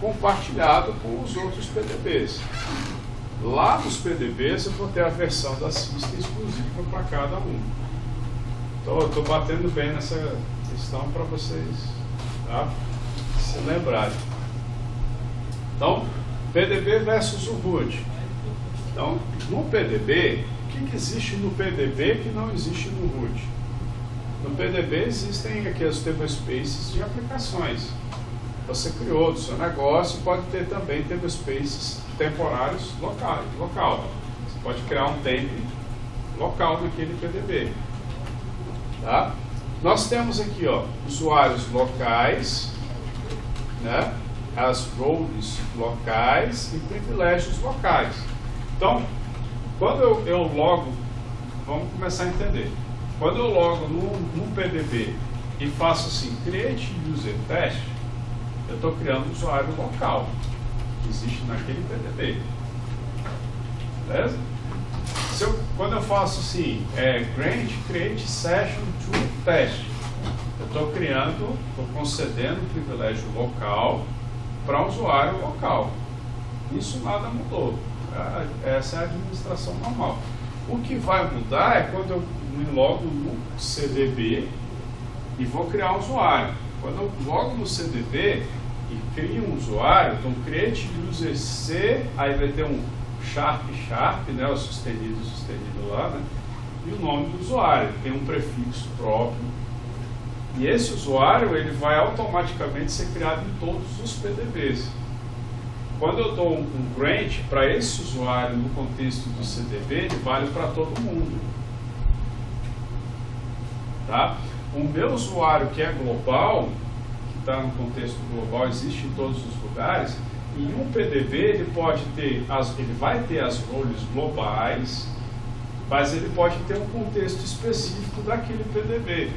compartilhado com os outros PDBs. Lá nos PDBs eu vou ter a versão da System exclusiva para cada um. Então, eu estou batendo bem nessa questão para vocês, tá, se lembrarem. Então, PDB versus o root. Então, no PDB, o que existe no PDB que não existe no root? No PDB existem aqui os tablespaces de aplicações. Você criou do seu negócio, pode ter também tablespaces temporários local. Você pode criar um template local naquele PDB. Tá? Nós temos aqui, ó, usuários locais, né? As roles locais e privilégios locais. Então, quando eu logo, vamos começar a entender. Quando eu logo no PDB e faço assim, create user test, eu estou criando um usuário local que existe naquele PDB. Beleza? Quando eu faço assim, grant create session to test, eu estou concedendo um privilégio local para um usuário local. Isso nada mudou. Essa é a administração normal. O que vai mudar é quando eu me logo no CDB e vou criar um usuário. Quando eu logo no CDB e crio um usuário, então create user C, aí vai ter um sharp, né, o sustenido lá, né, e o nome do usuário, tem um prefixo próprio. E esse usuário ele vai automaticamente ser criado em todos os PDBs. Quando eu dou um grant para esse usuário no contexto do CDB, ele vale para todo mundo. Tá? O meu usuário que é global, que está no contexto global, existe em todos os lugares, em um PDB ele vai ter as roles globais, mas ele pode ter um contexto específico daquele PDB.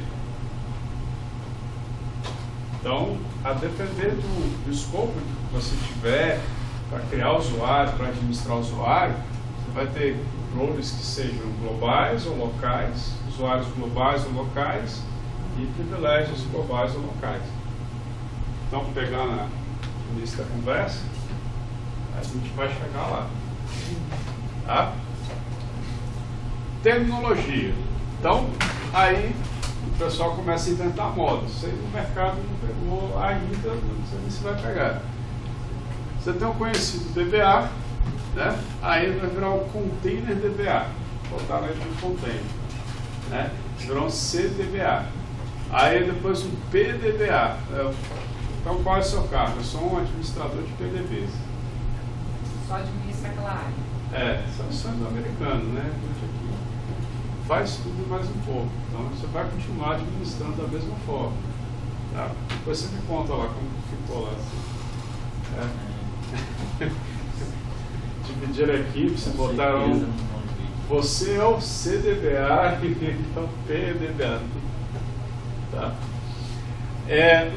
Então, a depender do escopo que você tiver para criar usuário, para administrar o usuário, você vai ter roles que sejam globais ou locais, usuários globais ou locais e privilégios globais ou locais. Então, pegando a início da conversa, a gente vai chegar lá. Tá? Terminologia. Então, aí o pessoal começa a inventar modas. Isso aí no mercado não pegou ainda, não sei se vai pegar. Você tem o conhecido DBA, né? Aí vai virar o container DBA. Botaram aí no container, né? Virou um CDBA. Aí depois um PDBA. Então qual é o seu cargo? Eu sou um administrador de PDBs. Só administra aquela área. São os americanos, né? Faz tudo mais um pouco. Então você vai continuar administrando da mesma forma. Tá? Depois você me conta lá como ficou lá. Dividir a equipe, se botaram. Você é o CDBA e ele é o PDBA. Tá?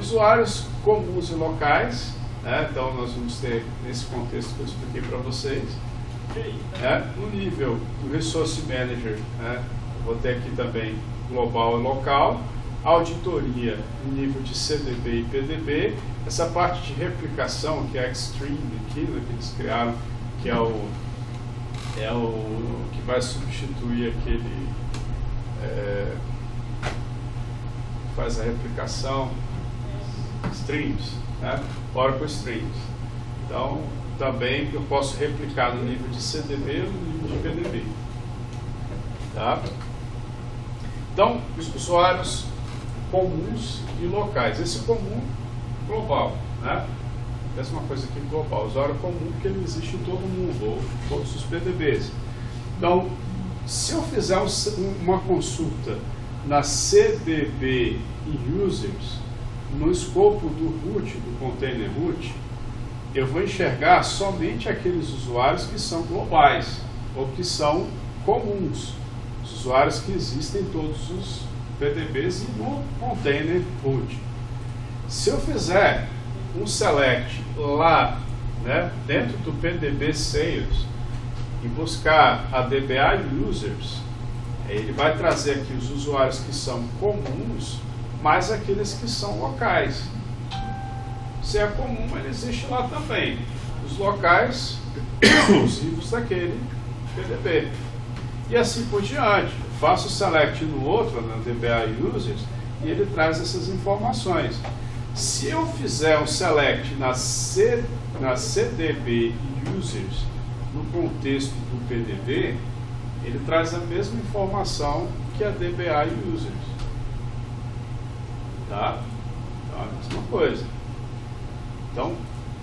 Usuários comuns e locais, né? Então nós vamos ter nesse contexto que eu expliquei para vocês. No nível do Resource Manager, né, vou ter aqui também global e local, auditoria no nível de CDB e PDB, essa parte de replicação, que é a Extreme aqui, né, que eles criaram, que é o que vai substituir aquele que faz a replicação, Streams, né, Oracle Streams. Então, também eu posso replicar no nível de CDB ou no nível de PDB. Tá? Então, os usuários comuns e locais. Esse comum, global. Né? Mesma coisa aqui, global. Usuário comum, porque ele existe em todo mundo, ou todos os PDBs. Então, se eu fizer uma consulta na CDB e Users, no escopo do root, do container root, eu vou enxergar somente aqueles usuários que são globais ou que são comuns, os usuários que existem em todos os PDBs e no container root. Se eu fizer um select lá, né, dentro do PDB Sales e buscar a DBA Users, ele vai trazer aqui os usuários que são comuns, mais aqueles que são locais. Se é comum, ele existe lá também. Os locais exclusivos daquele PDB. E assim por diante. Faço o select no outro, na DBA Users, e ele traz essas informações. Se eu fizer um select na CDB Users, no contexto do PDB, ele traz a mesma informação que a DBA Users. Tá? Então, a mesma coisa. Então,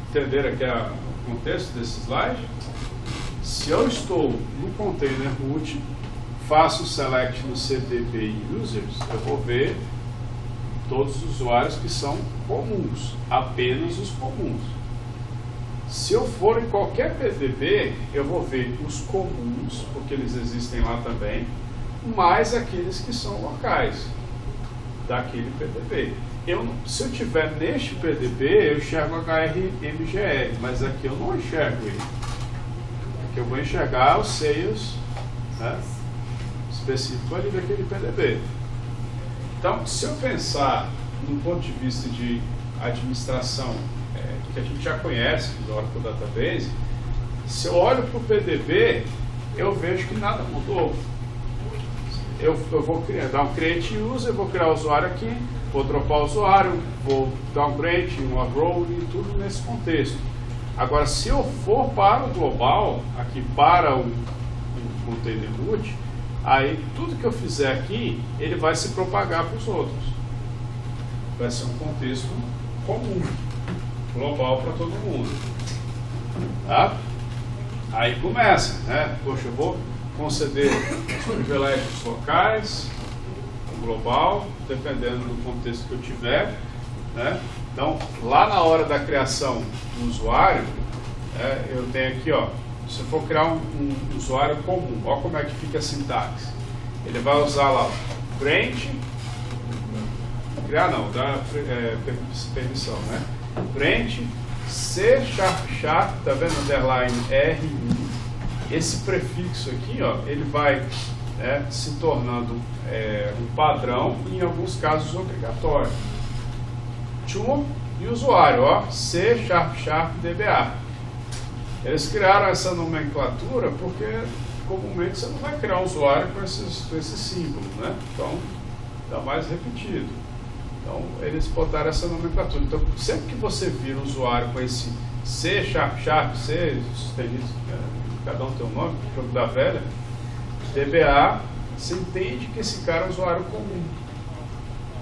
entenderam aqui o contexto desse slide? Se eu estou no container root, faço o select no CDB Users, eu vou ver todos os usuários que são comuns, apenas os comuns. Se eu for em qualquer PDB, eu vou ver os comuns, porque eles existem lá também, mais aqueles que são locais daquele PDB. Se eu tiver neste PDB, eu enxergo HRMGR, mas aqui eu não enxergo ele. Aqui eu vou enxergar os sales, né, específico ali daquele PDB. Então, se eu pensar no ponto de vista de administração, que a gente já conhece do Oracle Database, se eu olho para o PDB, eu vejo que nada mudou. Eu vou dar um create user, vou criar o usuário aqui, vou dropar o usuário, vou dar um create, uma role e tudo nesse contexto. Agora, se eu for para o global, aqui para o container root, aí tudo que eu fizer aqui, ele vai se propagar para os outros. Vai ser um contexto comum, global para todo mundo. Tá? Aí começa, né? Poxa, eu vou conceder os privilégios locais, global, dependendo do contexto que eu tiver, né? Então, lá na hora da criação do usuário, eu tenho aqui, ó, se eu for criar um usuário comum, olha como é que fica a sintaxe. Ele vai usar lá grant, criar não, dá permissão, né? Grant C##, tá vendo? Underline R1. Esse prefixo aqui, ó, ele vai se tornando um padrão e em alguns casos obrigatório. To e usuário, ó, C##DBA. Eles criaram essa nomenclatura porque comumente você não vai criar um usuário com esses símbolos, né? Então, dá mais repetido. Então, eles botaram essa nomenclatura. Então, sempre que você vira um usuário com esse C##, C, cada um tem um nome, jogo da velha, DBA, você entende que esse cara é um usuário comum.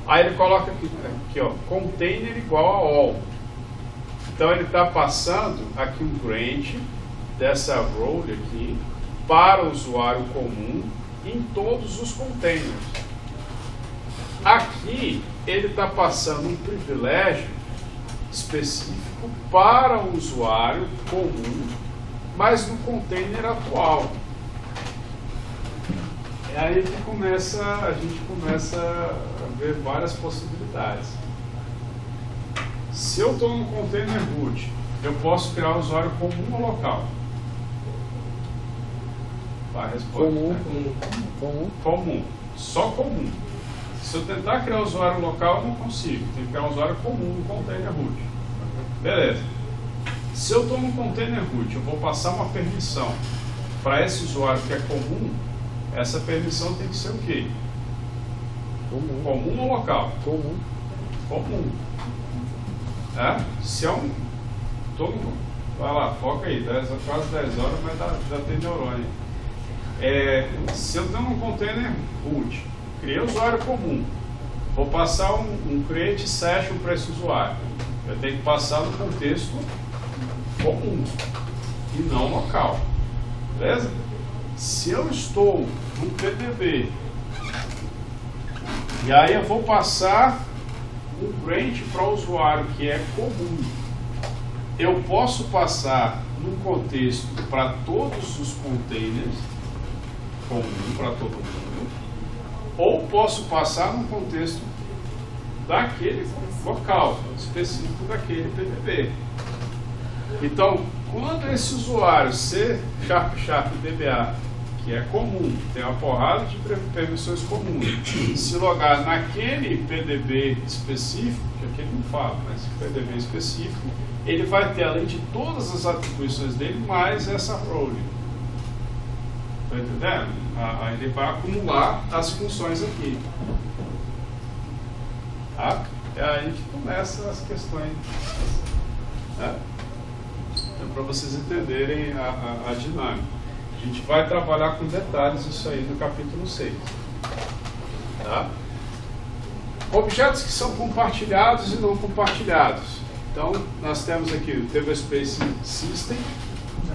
Aí ele coloca aqui, ó, container igual a all. Então ele está passando aqui um grant dessa role aqui para o usuário comum em todos os containers. Aqui ele está passando um privilégio específico para o usuário comum, mas no container atual. É aí que a gente começa a ver várias possibilidades. Se eu estou no container root, eu posso criar um usuário comum ou local? A resposta comum. Só comum. Se eu tentar criar um usuário local, eu não consigo. Tem que criar um usuário comum no container root. Beleza. Se eu estou no container root, eu vou passar uma permissão para esse usuário que é comum. Essa permissão tem que ser o quê? Comum ou local? Comum. Se é um... Todo mundo. Vai lá, foca aí. Quase 10 horas, mas já tem neurônio. Se eu tenho um container root, criei um usuário comum, vou passar um create session para esse usuário. Eu tenho que passar no contexto comum e não local. Beleza? Se eu estou no PDB e aí eu vou passar um grant para o usuário que é comum, eu posso passar num contexto para todos os containers, comum para todo mundo, ou posso passar no contexto daquele local, específico daquele PDB. Então, quando esse usuário C## DBA, que é comum, tem uma porrada de permissões comuns, se logar naquele PDB específico, que aqui ele não fala, mas PDB específico, ele vai ter, além de todas as atribuições dele, mais essa role. Está entendendo? Aí ele vai acumular as funções aqui. Tá? É aí que começam as questões. Né? Então, para vocês entenderem a dinâmica. A gente vai trabalhar com detalhes isso aí no capítulo 6. Tá? Objetos que são compartilhados e não compartilhados. Então, nós temos aqui o Tablespace System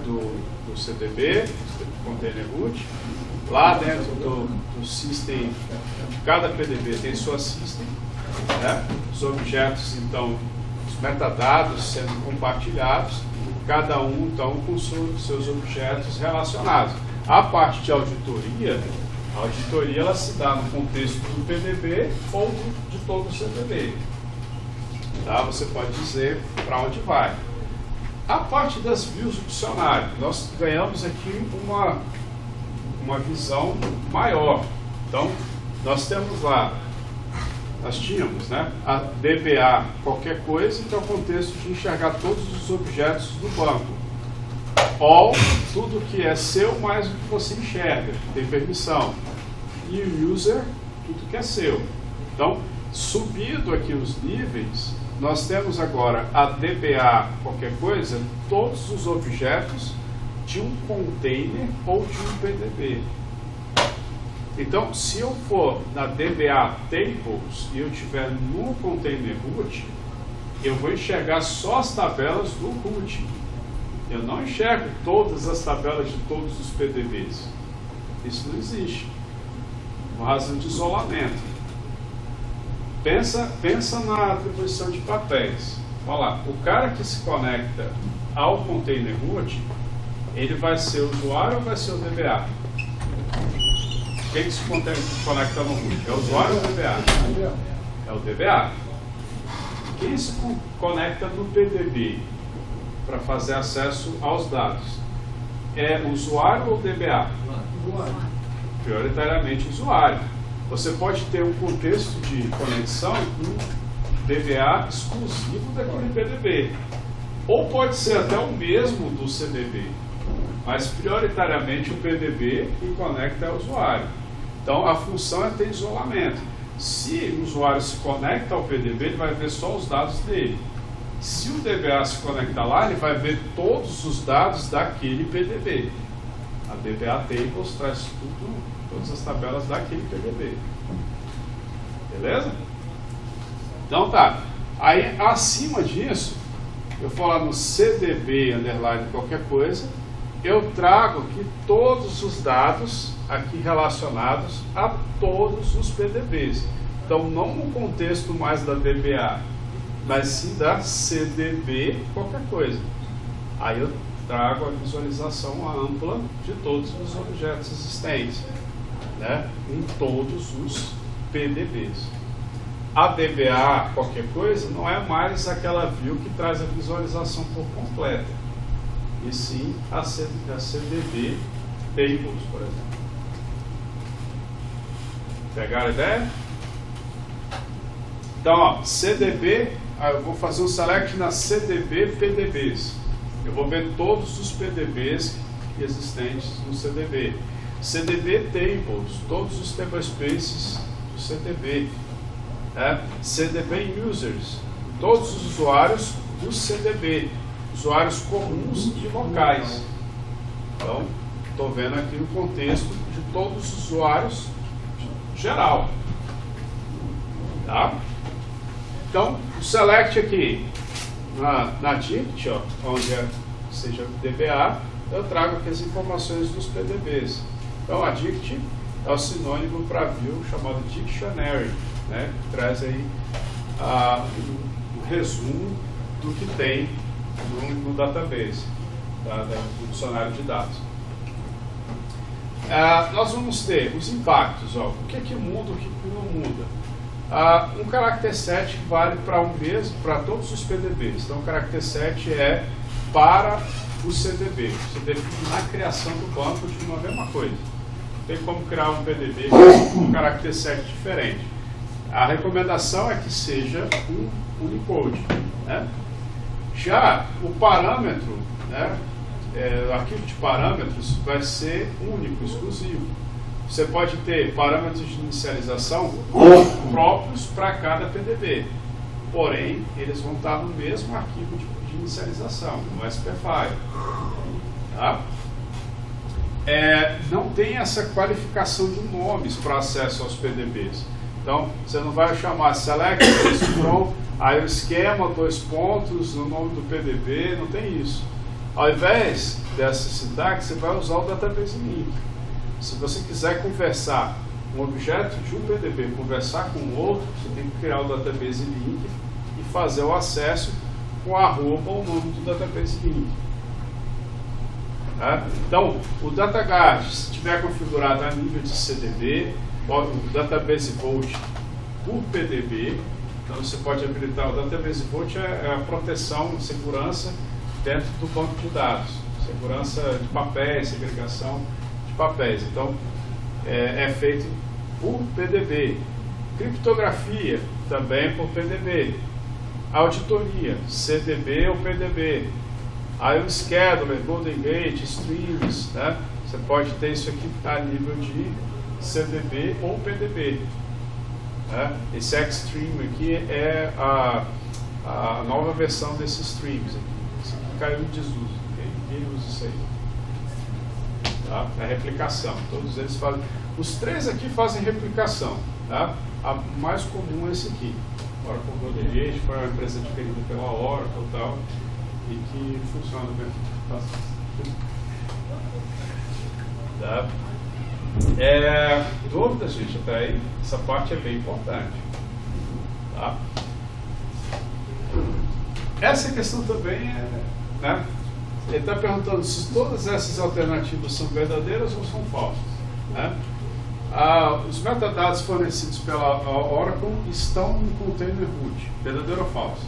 do CDB, Container Root. Lá dentro do System, cada PDB tem sua System. Né? Os objetos, então, os metadados sendo compartilhados, cada um, então, com seus objetos relacionados. A parte de auditoria, a auditoria ela se dá no contexto do PDB ou de todo o CDB. Tá? Você pode dizer para onde vai. A parte das views do dicionário, nós ganhamos aqui uma visão maior. Então, nós temos lá, nós tínhamos, né, a DBA qualquer coisa, que é o contexto de enxergar todos os objetos do banco. All, tudo que é seu mais o que você enxerga, tem permissão. E o user, tudo que é seu. Então, subindo aqui os níveis, nós temos agora a DBA qualquer coisa, todos os objetos de um container ou de um PDB. Então, se eu for na DBA Tables e eu estiver no Container Root, eu vou enxergar só as tabelas do root. Eu não enxergo todas as tabelas de todos os PDBs. Isso não existe. Uma razão de isolamento. Pensa na atribuição de papéis. Olha lá, o cara que se conecta ao Container Root, ele vai ser o usuário ou vai ser o DBA? Quem se conecta no root? É o usuário ou o DBA? É o DBA. Quem se conecta no PDB para fazer acesso aos dados? É o usuário ou o DBA? Usuário. Prioritariamente usuário. Você pode ter um contexto de conexão com um DBA exclusivo daquele PDB. Ou pode ser até o mesmo do CDB, mas prioritariamente o PDB que conecta ao usuário. Então a função é ter isolamento. Se o usuário se conecta ao PDB, ele vai ver só os dados dele. Se o DBA se conectar lá, ele vai ver todos os dados daquele PDB. A DBA Tables traz todas as tabelas daquele PDB. Beleza? Então tá. Aí acima disso, eu for lá no CDB underline qualquer coisa, eu trago aqui todos os dados aqui relacionados a todos os PDBs. Então não no contexto mais da DBA, mas sim da CDB qualquer coisa. Aí eu trago a visualização ampla de todos os objetos existentes, né, em todos os PDBs. A DBA qualquer coisa não é mais aquela view que traz a visualização por completa, e sim a CDB Tables, por exemplo. Pegaram a ideia? Então, ó, CDB, eu vou fazer um select na CDB PDBs. Eu vou ver todos os PDBs existentes no CDB. CDB Tables, todos os tablespaces do CDB. Né? CDB Users, todos os usuários do CDB, usuários comuns e locais. Então, estou vendo aqui o contexto de todos os usuários geral. Tá? Então, o select aqui na dict, ó, onde seja DBA, eu trago aqui as informações dos PDBs. Então, a dict é o sinônimo para view chamado dictionary, né, que traz aí um resumo do que tem no database, do dicionário de dados. nós vamos ter os impactos. Ó, o que muda, o que não muda. Um caractere set vale para para todos os PDBs. Então, o caractere set é para o CDB. Você define na criação do banco, continua a mesma coisa. Não tem como criar um PDB com um caractere set diferente. A recomendação é que seja um Unicode, né? Já o parâmetro, né, o arquivo de parâmetros vai ser único, exclusivo. Você pode ter parâmetros de inicialização próprios para cada PDB, porém eles vão estar no mesmo arquivo de inicialização, no SPFile. Tá? Não tem essa qualificação de nomes para acesso aos PDBs. Então, você não vai chamar select from, aí o esquema, 2 pontos, no nome do PDB, não tem isso. Ao invés dessa sintaxe, você vai usar o database link. Se você quiser conversar um objeto de um PDB, conversar com o outro, você tem que criar o database link e fazer o acesso com arroba o nome do database link. Tá? Então, o DataGuard, se estiver configurado a nível de CDB, o Database Vault por PDB, então você pode habilitar. O Database Vault é a proteção, segurança dentro do banco de dados, segurança de papéis, segregação de papéis. Então, é feito por PDB. Criptografia, também por PDB. Auditoria, CDB ou PDB. Aí o Scheduler, Golden Gate, Streams, né? Você pode ter isso aqui a nível de CDB ou PDB. Né? Esse Xstream aqui é a nova versão desses streams. Isso aqui caiu em desuso, ninguém usa isso aí. Tá? É replicação, todos eles fazem. Os três aqui fazem replicação. Tá? A mais comum é esse aqui. Oracle Golden Gate foi uma empresa adquirida pela Oracle e tal, e que funciona bem. Tá? Dúvidas, gente, até aí? Essa parte é bem importante. Tá? Essa questão também né? Ele está perguntando se todas essas alternativas são verdadeiras ou são falsas. Né? Os metadados fornecidos pela Oracle estão no container root. Verdadeiro ou falso?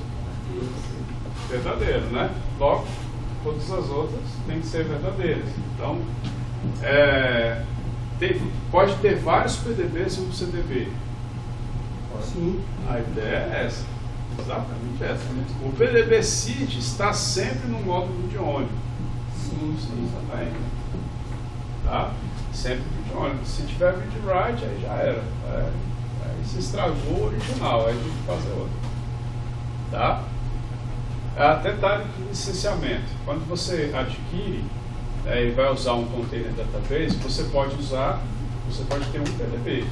Verdadeiro, né? Logo, todas as outras têm que ser verdadeiras. Então, pode ter vários PDBs e um CDB. Sim. A ideia é essa. Exatamente essa. O PDB seed está sempre no módulo de ônibus. Sim, também. Tá? Sempre vídeo ônibus. Se tiver vídeo write, aí já era. Aí se estragou o original, aí tem que fazer outro. Tá? Detalhe de licenciamento. Quando você adquire e vai usar um container database, você pode ter um PDB.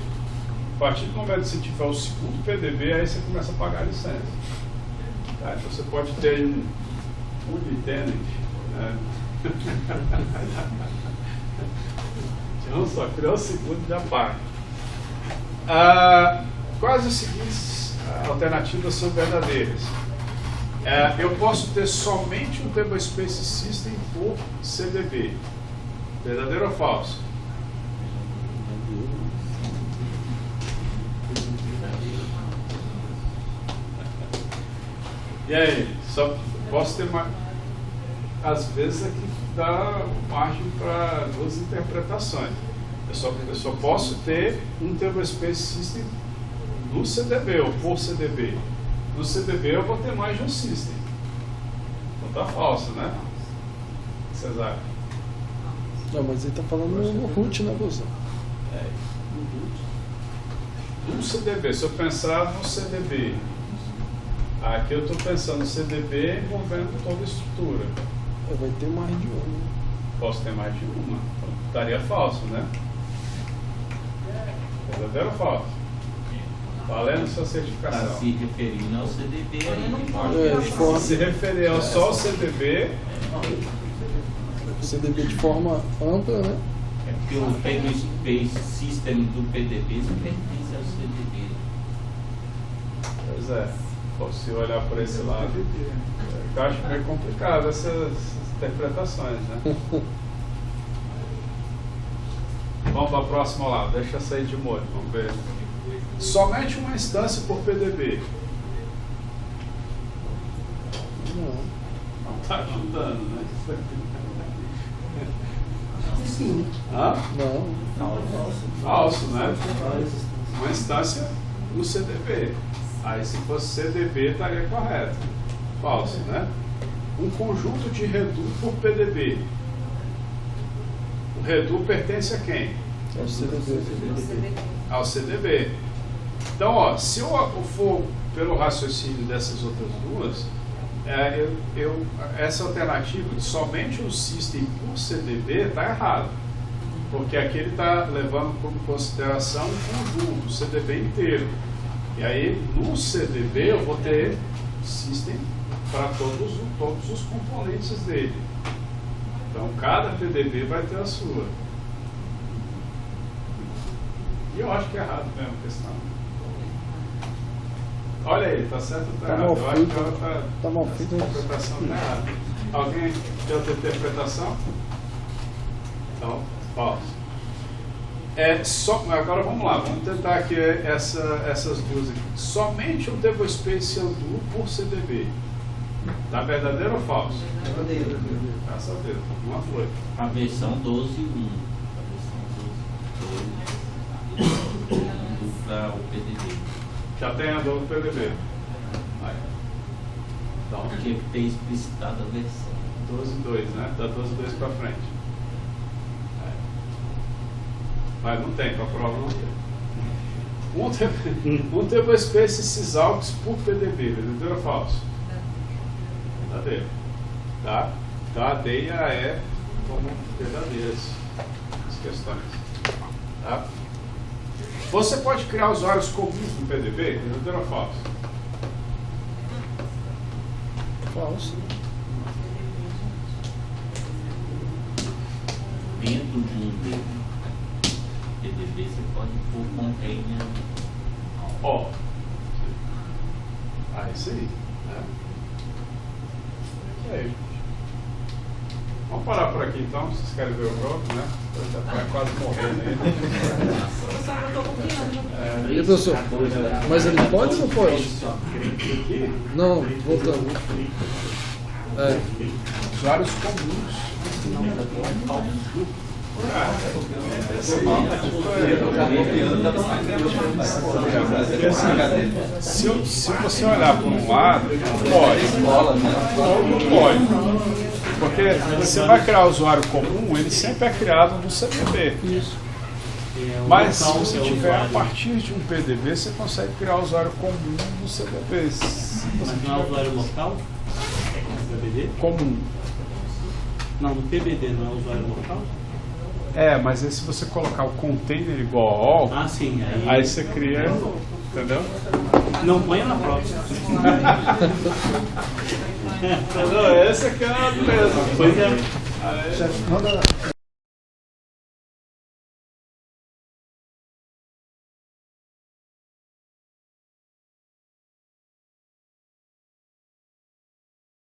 A partir do momento que você tiver o segundo PDB, aí você começa a pagar a licença. Tá? Então você pode ter um tenant, né? Então só criar o segundo e já paga. Quais as seguintes alternativas são verdadeiras? Eu posso ter somente um Tablespace System por CDB. Verdadeiro ou falso? E aí? Só posso ter mais. Às vezes aqui dá margem para duas interpretações. Eu só posso ter um Tablespace System no CDB ou por CDB. No CDB eu vou ter mais de um system. Então tá falso, né? Cesar. Não, mas ele tá falando no root, né, Bolsão? No CDB, se eu pensar no CDB, aqui eu estou pensando no CDB envolvendo toda a estrutura. Vai ter mais de uma. Né? Posso ter mais de uma. Então, estaria falso, né? Verdadeiro ou falso? Valendo sua certificação. Está se referindo ao CDB aí. Se referir só ao CDB. CDB de forma ampla, né? É porque o Tablespace System do PDB se pertence ao CDB. Pois é. Se olhar por esse lado, eu acho meio complicado essas interpretações, né? Vamos para a próxima lá, deixa eu sair de molho, vamos ver. Somente uma instância por PDB. Não está ajudando, né? Sim. Hã? Não. Falso, né? Uma instância no CDB. Aí se fosse CDB estaria correto. Falso, né? Um conjunto de redo por PDB. O redo pertence a quem? Ao CDB. Ao CDB. Então, ó, se eu for pelo raciocínio dessas outras duas, essa alternativa de somente o system por CDB está errado. Porque aqui ele está levando como consideração um conjunto, o CDB inteiro. E aí, no CDB, eu vou ter system para todos os componentes dele. Então, cada PDB vai ter a sua. E eu acho que é errado mesmo a questão. Olha aí, tá certo ou tá errado? Eu acho que ela tá mal feito. A interpretação está errada. Alguém tem outra interpretação? Então, falso. Agora vamos lá, vamos tentar aqui essas duas aqui. Somente o table space undo por CDB. Tá verdadeiro ou falso? Verdadeiro. Graças a Deus, uma foi. A versão 12.1. A versão 12.2 para o PDB. Já tem a do PDB. Aí. Então, Porque tem explicitado a versão. 12.2, né? Da 12.2 para frente. Mas não tem, para a prova não tem. Um table space sysalcs por PDB, verdadeiro ou falso? Verdadeiro. Tá? Então a D e a E como verdadeiras as questões. Tá? Você pode criar usuários comuns no PDB, verdadeiro ou falso? Falso. Dentro de um PDB você pode pôr container. Ó. Isso aí. Né? E aí? Vamos parar por aqui então, vocês querem ver o jogo, né? Eu já está quase morrendo aí. E professor, mas ele pode ou não pode? Aqui, Não, voltando. usuários comuns. Se você olhar por um lado, pode. Porque você vai criar usuário comum, ele sempre é criado no CDB. Isso. Mas se você tiver a partir de um PDB, você consegue criar usuário comum no CDB. Mas não é usuário local? No PBD? Comum. Não, no PBD não é usuário local? Mas aí se você colocar o container igual a all, Ah, sim. aí você cria, entendeu? Não ponha na prova. Entendeu? Essa que é a beleza. Pois é. Chefe, manda.